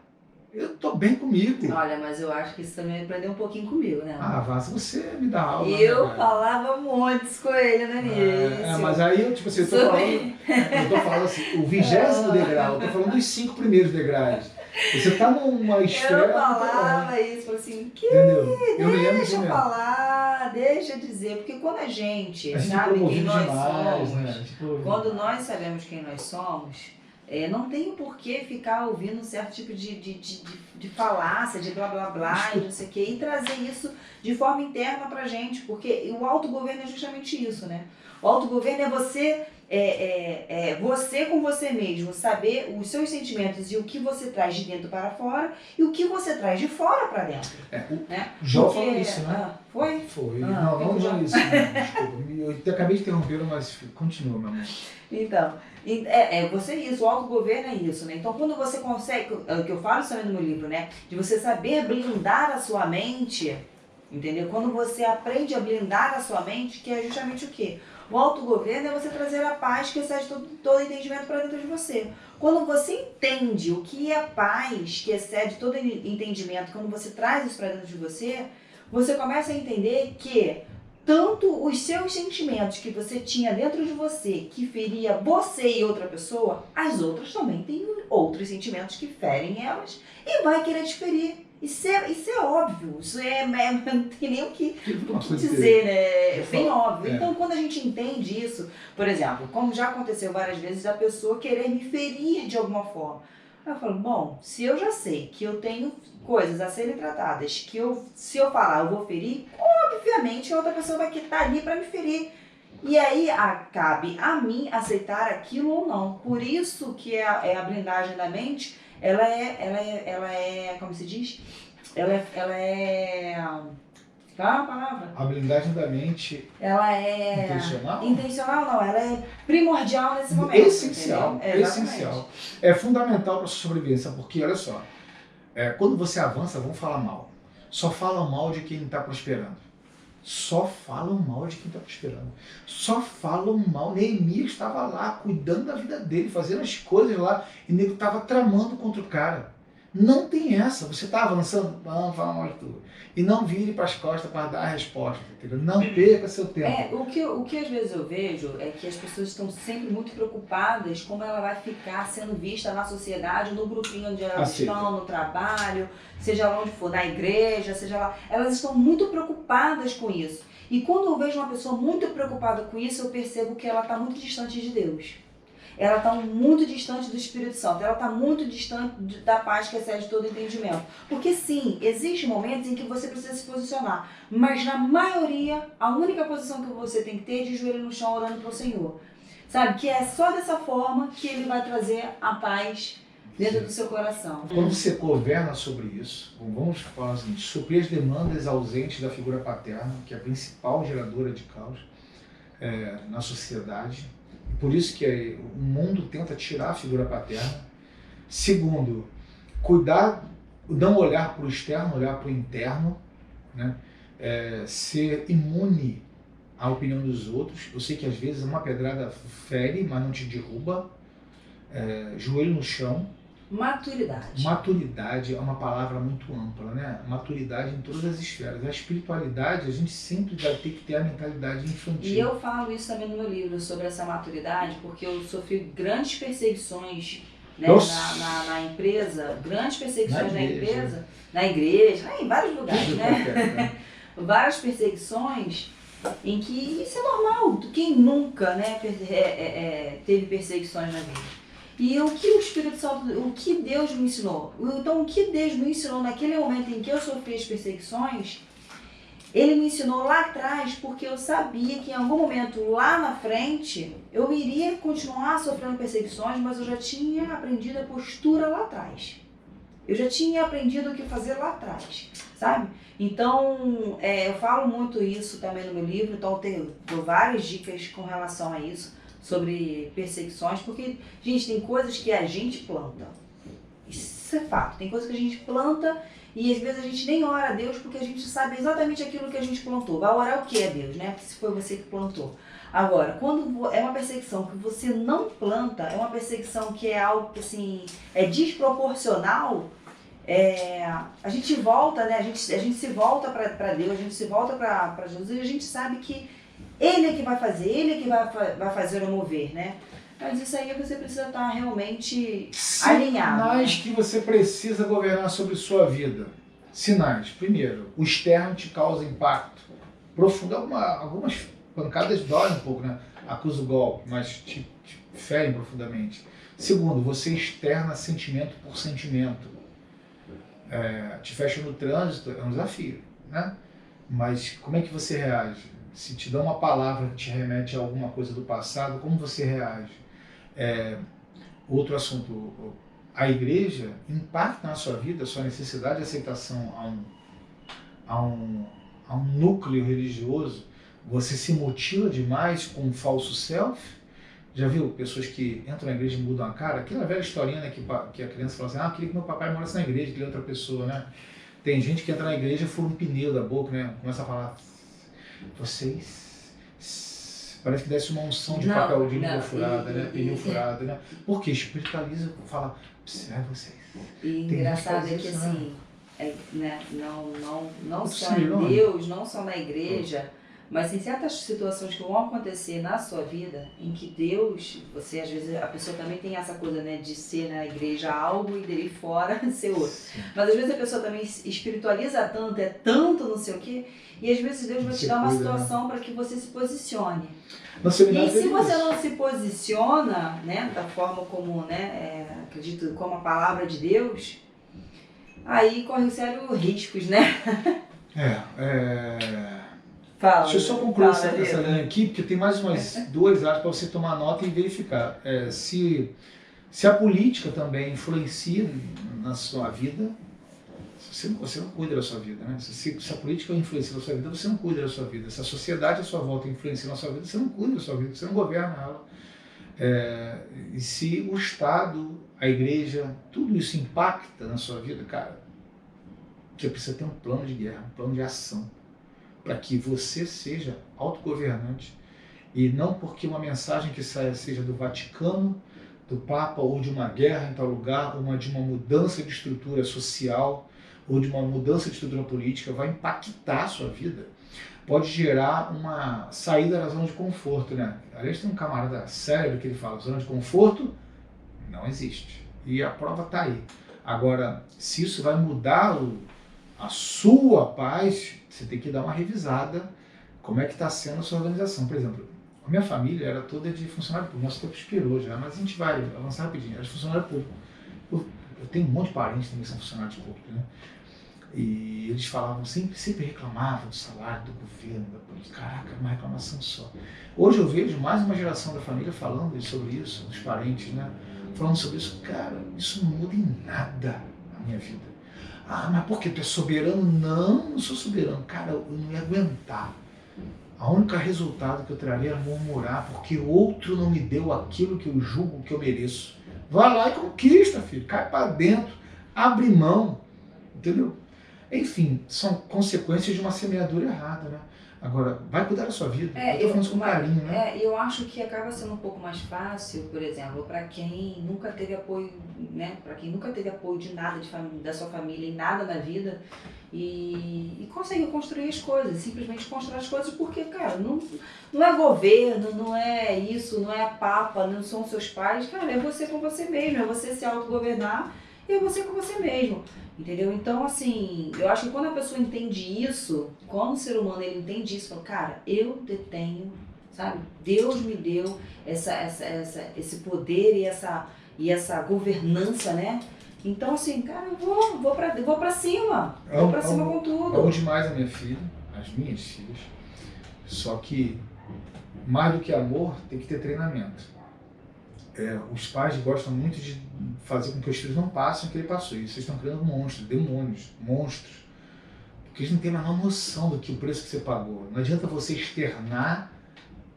Eu tô bem comigo. Olha, mas eu acho que isso também aprendeu um pouquinho comigo, né? Ah, Vaz, você me dá aula. Eu né, falava montes com ele no início. mas aí eu, tipo assim, eu tô falando assim, o 20º degrau, eu tô falando dos 5 primeiros degraus. Você tá numa estrela. Eu falava isso, falava assim, entendeu? Eu me lembro deixa eu mesmo. falar, deixa eu dizer, porque quando a gente sabe quem promovido nós demais, somos, né? quando nós sabemos quem nós somos, não tem o porquê ficar ouvindo um certo tipo de falácia, de blá blá blá e não sei o quê, e trazer isso de forma interna pra gente, porque o autogoverno é justamente isso, né? O autogoverno é você, você com você mesmo, saber os seus sentimentos e o que você traz de dentro para fora e o que você traz de fora para dentro. Né? Jó falou isso, né? Foi? Foi. Ah, não isso. Não, desculpa. Eu acabei de interromper, mas continua, meu amor. Então, você isso, o autogoverno é isso, né? Então, quando você consegue, o que eu falo também no meu livro, né? De você saber blindar a sua mente, entendeu? Quando você aprende a blindar a sua mente, que é justamente o quê? O autogoverno é você trazer a paz que excede todo entendimento para dentro de você. Quando você entende o que é paz, que excede todo entendimento, quando você traz isso para dentro de você, você começa a entender que tanto os seus sentimentos que você tinha dentro de você, que feria você e outra pessoa, as outras também têm outros sentimentos que ferem elas e vai querer te ferir. Isso é óbvio, isso não tem nem o que dizer, né? É bem óbvio. Então, quando a gente entende isso, por exemplo, como já aconteceu várias vezes, a pessoa querer me ferir de alguma forma. Aí eu falo, bom, se eu já sei que eu tenho coisas a serem tratadas, que se eu falar eu vou ferir, obviamente a outra pessoa vai estar ali para me ferir. E aí cabe a mim aceitar aquilo ou não. Por isso que a blindagem da mente, ela é, como se diz? Ela é qual é a palavra? A blindagem da mente. Ela é intencional? Intencional não, ela é primordial nesse momento. Essencial, essencial. É fundamental para a sua sobrevivência, porque olha só, quando você avança, vão falar mal. Só falam mal de quem está prosperando. Só falam mal de quem está prosperando. Só falam mal. Neemias estava lá, cuidando da vida dele, fazendo as coisas lá, e o nego estava tramando contra o cara. Não tem essa. Você está avançando? Vamos, Arthur. E não vire para as costas para dar a resposta, entendeu? Não perca seu tempo. O que às vezes eu vejo é que as pessoas estão sempre muito preocupadas como ela vai ficar sendo vista na sociedade, no grupinho onde elas estão, no trabalho, seja lá onde for, na igreja, seja lá. Elas estão muito preocupadas com isso. E quando eu vejo uma pessoa muito preocupada com isso, eu percebo que ela está muito distante de Deus. Ela está muito distante do Espírito Santo, ela está muito distante da paz que excede todo entendimento. Porque sim, existem momentos em que você precisa se posicionar, mas na maioria, a única posição que você tem que ter é de joelho no chão orando para o Senhor. Sabe? Que é só dessa forma que Ele vai trazer a paz dentro do seu coração. Quando você governa sobre isso, vamos falar assim, suprir as demandas ausentes da figura paterna, que é a principal geradora de caos na sociedade. Por isso que o mundo tenta tirar a figura paterna. Segundo, cuidar, não olhar para o externo, olhar para o interno, né? Ser imune à opinião dos outros. Eu sei que às vezes uma pedrada fere, mas não te derruba. Joelho no chão. Maturidade. Maturidade é uma palavra muito ampla, né? Maturidade em todas as esferas. A espiritualidade, a gente sempre vai ter que ter a mentalidade infantil. E eu falo isso também no meu livro, sobre essa maturidade, porque eu sofri grandes perseguições, né, na empresa, grandes perseguições na igreja, em vários lugares, né? Várias perseguições em que isso é normal. Quem nunca, né, teve perseguições na vida? E o que o Espírito Santo, o que Deus me ensinou? Então, o que Deus me ensinou naquele momento em que eu sofri as perseguições, Ele me ensinou lá atrás porque eu sabia que em algum momento lá na frente eu iria continuar sofrendo perseguições, mas eu já tinha aprendido a postura lá atrás. Eu já tinha aprendido o que fazer lá atrás, sabe? Então, eu falo muito isso também no meu livro, então eu dou várias dicas com relação a isso, sobre perseguições, porque, gente, tem coisas que a gente planta. Isso é fato. Tem coisas que a gente planta e às vezes a gente nem ora a Deus porque a gente sabe exatamente aquilo que a gente plantou. Vai orar o que a Deus, né? Se foi você que plantou. Agora, quando é uma perseguição que você não planta, é uma perseguição que é algo que, assim, é desproporcional, a gente volta, né? A gente se volta para Deus, a gente se volta para Jesus e a gente sabe que Ele é que vai fazer, Ele é que vai fazer o mover, né? Mas isso aí você precisa estar realmente alinhado. Sinais que você precisa governar sobre sua vida. Sinais. Primeiro, o externo te causa impacto profundo. Algumas pancadas doem um pouco, né? Acusa o golpe, mas te ferem profundamente. Segundo, você externa sentimento por sentimento. Te fecha no trânsito, é um desafio, né? Mas como é que você reage? Se te dá uma palavra que te remete a alguma coisa do passado, como você reage? Outro assunto, a igreja impacta na sua vida, a sua necessidade de aceitação a um núcleo religioso. Você se mutila demais com um falso self? Já viu pessoas que entram na igreja e mudam a cara? Aquela velha historinha, né, que a criança fala assim, eu queria que meu papai morasse na igreja, que ele é outra pessoa, né? Tem gente que entra na igreja e fura um pneu da boca, né? Começa a falar... Vocês, parece que desce uma unção de papel de língua furada, né? Pneu furado, né? Porque espiritualiza, fala, observe vocês. E engraçado é que assim, né? não só em Deus, não só na igreja, mas em certas situações que vão acontecer na sua vida, em que Deus, você às vezes, a pessoa também tem essa coisa, né, de ser na igreja algo e dele fora ser outro. Mas às vezes a pessoa também espiritualiza tanto, tanto não sei o quê, e às vezes Deus vai te dar uma situação para que você se posicione. E se você não se posiciona, né, da forma como, né, acredito, como a palavra de Deus, aí corre sérios riscos, né? Fala, deixa eu só concluir essa linha aqui, porque tem mais umas 2 áreas para você tomar nota e verificar. Se a política também influencia na sua vida, você não cuida da sua vida, né? Se a política influencia na sua vida, você não cuida da sua vida. Se a sociedade à sua volta influencia na sua vida, você não cuida da sua vida, você não governa ela. E se o Estado, a igreja, tudo isso impacta na sua vida, cara, você precisa ter um plano de guerra, um plano de ação, para que você seja autogovernante e não porque uma mensagem que saia seja do Vaticano, do Papa, ou de uma guerra em tal lugar, ou de uma mudança de estrutura social, ou de uma mudança de estrutura política, vai impactar a sua vida. Pode gerar uma saída da zona de conforto, né? Aliás, tem um camarada cérebro que ele fala, zona de conforto não existe. E a prova está aí. Agora, se isso vai mudar a sua paz, você tem que dar uma revisada como é que está sendo a sua organização. Por exemplo, a minha família era toda de funcionário público. Nosso tempo expirou já, mas a gente vai avançar rapidinho. Era de funcionário público. Eu tenho um monte de parentes também que são funcionários públicos, né? E eles falavam, sempre reclamavam do salário, do governo, da política. Caraca, uma reclamação só. Hoje eu vejo mais uma geração da família falando sobre isso, dos parentes, né? Falando sobre isso. Cara, isso não muda em nada a minha vida. Ah, mas por quê? Tu é soberano? Não sou soberano. Cara, eu não ia aguentar. A única resultado que eu traria era murmurar, porque outro não me deu aquilo que eu julgo que eu mereço. Vai lá e conquista, filho. Cai pra dentro. Abre mão. Entendeu? Enfim, são consequências de uma semeadura errada, né? Agora, vai cuidar da sua vida. Eu tô falando isso com carinho, né? Eu acho que acaba sendo um pouco mais fácil, por exemplo, para quem nunca teve apoio, né? Para quem nunca teve apoio de nada, da sua família, em nada na vida, e consegue construir as coisas, simplesmente constrói as coisas, porque, cara, não é governo, não é isso, não é a papa, não são seus pais, cara, é você com você mesmo, é você se autogovernar e é você com você mesmo. Entendeu? Então, assim, eu acho que quando a pessoa entende isso, quando o ser humano ele entende isso, fala, cara, eu detenho, sabe? Deus me deu esse poder e essa governança, né? Então, assim, cara, eu vou pra cima. Vou pra cima com tudo. Amo demais a minha filha, as minhas filhas. Só que, mais do que amor, tem que ter treinamento. Os pais gostam muito de fazer com que os filhos não passem o que ele passou. E vocês estão criando monstros, demônios, monstros. Porque eles não têm a menor noção do que o preço que você pagou. Não adianta você externar,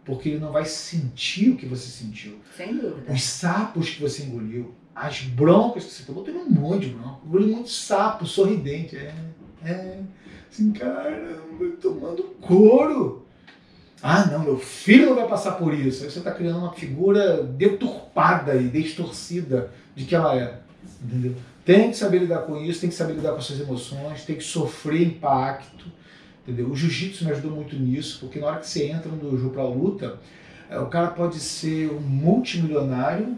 porque ele não vai sentir o que você sentiu. Sem dúvida. Os sapos que você engoliu, as broncas que você tomou, teve um monte de bronca. Engoliu muito sapo, sorridente. Assim, caramba, tomando couro. Ah, não, meu filho não vai passar por isso. Aí você está criando uma figura deturpada e distorcida de que ela é. Entendeu? Tem que saber lidar com isso, tem que saber lidar com as suas emoções, tem que sofrer impacto. Entendeu? O jiu-jitsu me ajudou muito nisso, porque na hora que você entra no dojo para a luta, o cara pode ser um multimilionário,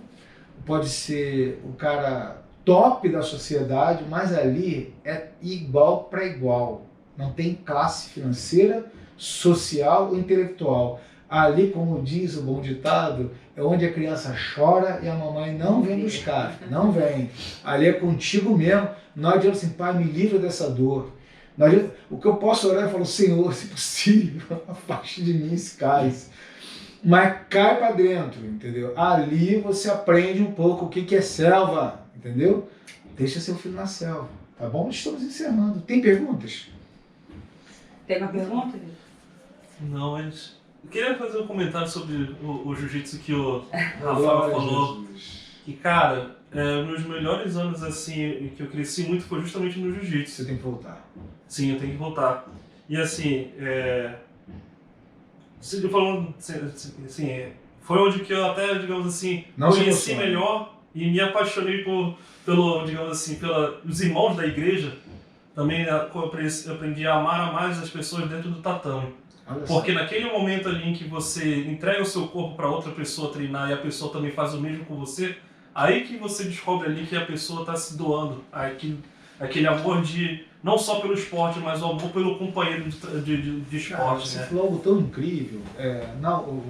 pode ser o cara top da sociedade, mas ali é igual para igual. Não tem classe financeira, social ou intelectual. Ali, como diz o bom ditado, é onde a criança chora e a mamãe não vem buscar, não vem. Ali é contigo mesmo. Não adianta assim, pai, me livra dessa dor. Não adianta, o que eu posso orar é falar, Senhor, se possível, afaste de mim esse cálice. Mas cai para dentro, entendeu? Ali você aprende um pouco o que é selva, entendeu? Deixa seu filho na selva, tá bom? Estamos encerrando. Tem perguntas? Tem uma pergunta? Não, mas eu queria fazer um comentário sobre o jiu-jitsu que o Rafael falou. Que, cara, nos melhores anos assim que eu cresci muito foi justamente no jiu-jitsu. Você tem que voltar. Sim, eu tenho que voltar. E assim, você falando assim, foi onde que eu até, digamos assim, conheci melhor e me apaixonei pelo, digamos assim, pelos irmãos da igreja. Também aprendi a amar mais as pessoas dentro do tatame. Porque naquele momento ali em que você entrega o seu corpo para outra pessoa treinar e a pessoa também faz o mesmo com você, aí que você descobre ali que a pessoa está se doando. Aquele amor não só pelo esporte, mas o amor pelo companheiro de esporte. Cara, você falou algo tão incrível.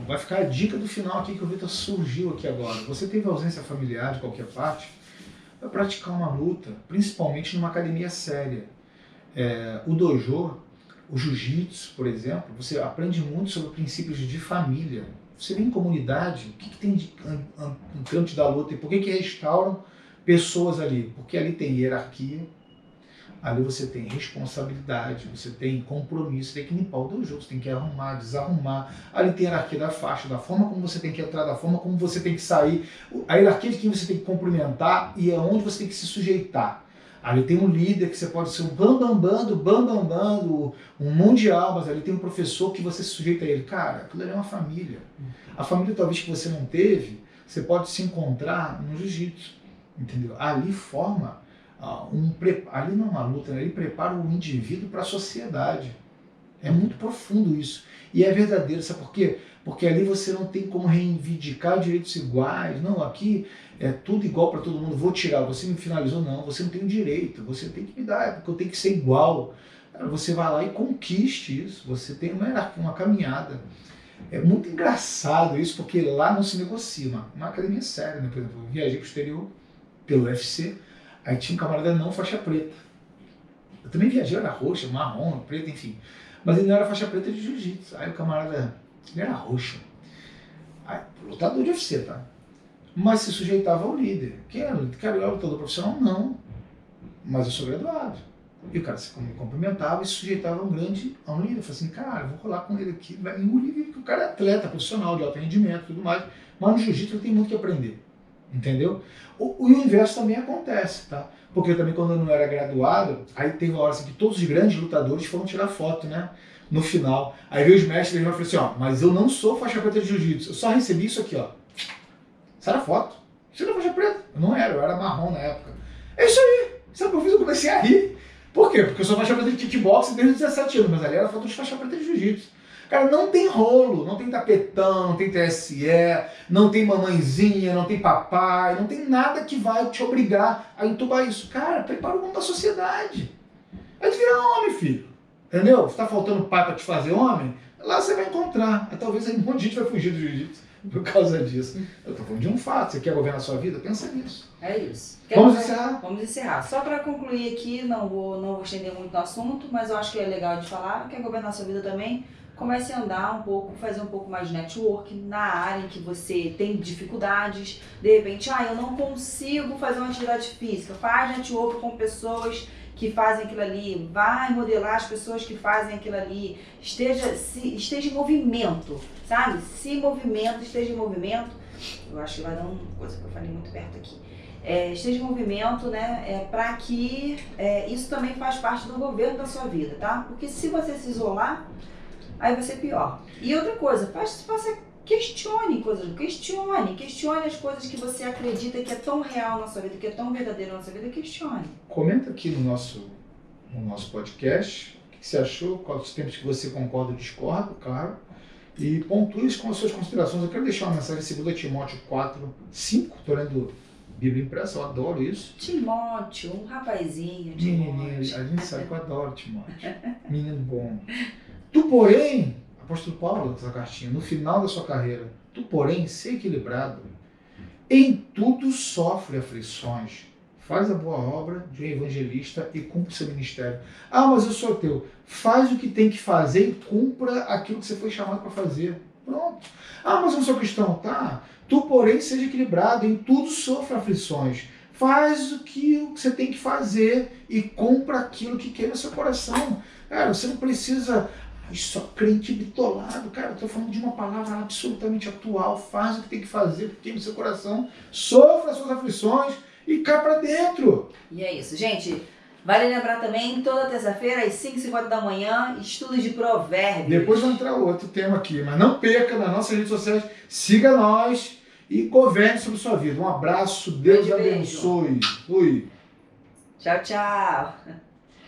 Vai ficar a dica do final aqui que o Vitor surgiu aqui agora. Você teve ausência familiar de qualquer parte, vai praticar uma luta, principalmente numa academia séria. O dojo, o jiu-jitsu, por exemplo, você aprende muito sobre princípios de família. Você vem em comunidade, o que tem no canto da luta e por que restauram pessoas ali? Porque ali tem hierarquia, ali você tem responsabilidade, você tem compromisso, você tem que limpar o dojo, você tem que arrumar, desarrumar. Ali tem a hierarquia da faixa, da forma como você tem que entrar, da forma como você tem que sair, a hierarquia de quem você tem que cumprimentar e aonde você tem que se sujeitar. Ali tem um líder que você pode ser um bambambando, um mundial, mas ali tem um professor que você se sujeita a ele. Cara, aquilo ali é uma família. A família talvez que você não teve, você pode se encontrar no jiu-jitsu, entendeu? Ali forma ali não é uma luta, né? Ele prepara o indivíduo para a sociedade. É muito profundo isso. E é verdadeiro, sabe por quê? Porque ali você não tem como reivindicar direitos iguais. Não, aqui é tudo igual para todo mundo. Vou tirar, você me finalizou, não. Você não tem o direito, você tem que me dar, é porque eu tenho que ser igual. Você vai lá e conquiste isso. Você tem uma caminhada. É muito engraçado isso, porque lá não se negocia. Uma academia séria, né? Por exemplo, eu viajei para o exterior pelo UFC, aí tinha um camarada não faixa preta. Eu também viajei, era roxa, marrom, preta, enfim. Mas ele não era faixa preta de jiu-jitsu. Aí o camarada, ele era roxo. Aí, lutador de UFC, tá? Mas se sujeitava ao líder. Quem era lutador profissional? Não. Mas eu sou graduado. E o cara se cumprimentava e se sujeitava a um líder. Eu falei assim, cara, vou rolar com ele aqui, vai me engolir, porque o cara é atleta, profissional, de alto rendimento e tudo mais. Mas no jiu-jitsu ele tem muito que aprender. Entendeu? O inverso também acontece, tá? Porque também quando eu não era graduado, aí teve uma hora assim que todos os grandes lutadores foram tirar foto, né? No final. Aí veio os mestres e falaram assim, ó, mas eu não sou faixa preta de jiu-jitsu, eu só recebi isso aqui, ó. Sai a foto. Você não é faixa preta? Eu não era, eu era marrom na época. É isso aí. Sabe o que eu fiz? Eu comecei a rir. Por quê? Porque eu sou faixa preta de kickboxing desde os 17 anos, mas ali era foto de faixa preta de jiu-jitsu. Cara, não tem rolo, não tem tapetão, não tem TSE, não tem mamãezinha, não tem papai, não tem nada que vai te obrigar a entubar isso. Cara, prepara o mundo da sociedade. Aí tu vira homem, filho. Entendeu? Se tá faltando pai pra te fazer homem, lá você vai encontrar. Aí talvez aí um monte de gente vai fugir do jiu-jitsu por causa disso. Eu tô falando de um fato. Você quer governar a sua vida? Pensa nisso. É isso. Vamos encerrar? Vamos encerrar. Só para concluir aqui, não vou estender muito no assunto, mas eu acho que é legal de falar. Quer governar a sua vida também? Comece a andar um pouco, fazer um pouco mais de network na área em que você tem dificuldades. De repente, eu não consigo fazer uma atividade física. Faz network com pessoas que fazem aquilo ali. Vai modelar as pessoas que fazem aquilo ali. Esteja em movimento, sabe? Se movimento, esteja em movimento. Eu acho que vai dar uma coisa que eu falei muito perto aqui. Esteja em movimento, né? Para que isso também faz parte do governo da sua vida, tá? Porque se você se isolar, aí vai ser pior. E outra coisa, questione coisas, questione as coisas que você acredita que é tão real na sua vida, que é tão verdadeiro na sua vida, questione. Comenta aqui no nosso podcast o que você achou, quais os tempos que você concorda ou discorda, claro, e pontue isso com as suas considerações. Eu quero deixar uma mensagem em 2 Timóteo 4:5, estou lendo Bíblia impressa, eu adoro isso. Timóteo, um rapazinho, Menininho, a gente sabe que eu adoro Timóteo, menino bom. Tu, porém, apóstolo Paulo, essa cartinha, no final da sua carreira, tu, porém, ser equilibrado, em tudo sofre aflições, faz a boa obra de um evangelista e cumpre o seu ministério. Mas eu sou teu. Faz o que tem que fazer e cumpra aquilo que você foi chamado para fazer. Pronto. Mas eu não sou cristão. Tá. Tu, porém, seja equilibrado, em tudo sofre aflições. Faz o que você tem que fazer e cumpra aquilo que queima seu coração. Cara, você não precisa... só crente bitolado, cara, eu tô falando de uma palavra absolutamente atual. Faz o que tem que fazer, porque queima seu coração, sofra as suas aflições e cai pra dentro. E é isso, gente. Vale lembrar também, toda terça-feira, às 5h50 da manhã, estudos de provérbios. Depois vai entrar outro tema aqui, mas não perca nas nossas redes sociais, siga nós e governe sobre sua vida. Um abraço, Deus abençoe. Fui. Tchau, tchau.